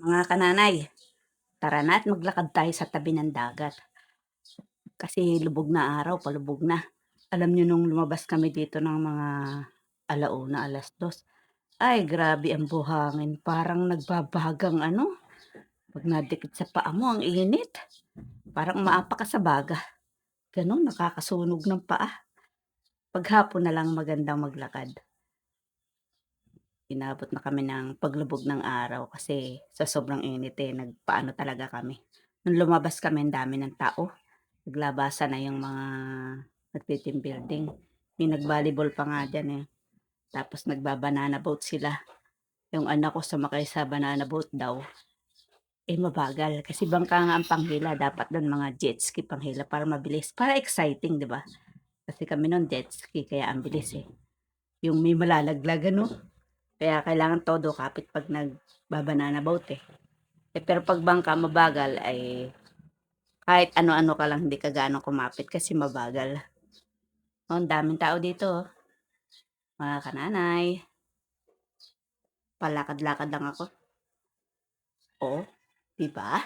Mga kananay, tara na at maglakad tayo sa tabi ng dagat. Kasi lubog na araw, palubog na. Alam niyo nung lumabas kami dito ng mga 1:00, 2:00, ay grabe ang buhangin. Parang nagbabagang ano, 'pag nadikit sa paa mo ang init. Parang umaapak ka sa baga, gano'n nakakasunog ng paa. Paghapon na lang magandang maglakad. Inabot na kami ng paglubog ng araw kasi sa sobrang init, nagpaano talaga kami. Nung lumabas kami ang dami ng tao, naglabasan na yung mga nagte-team building. May nag-volleyball pa nga diyan, tapos nagba-banana boat sila. Yung anak ko sumakay sa banana boat daw, mabagal kasi bangka nga ang panghila dapat dun mga jet ski panghila para mabilis, para exciting 'di ba? Kasi kami nun jet ski kaya ang bilis, yung may malalaglag ano, kaya kailangan todo kapit 'pag nagba-banana boat, pero 'pag bangka mabagal ay kahit ano-ano ka lang hindi ka gaano kumapit kasi mabagal. Oh, ang daming tao dito, mga kananay. Palakad-lakad lang ako. Oh, 'di ba?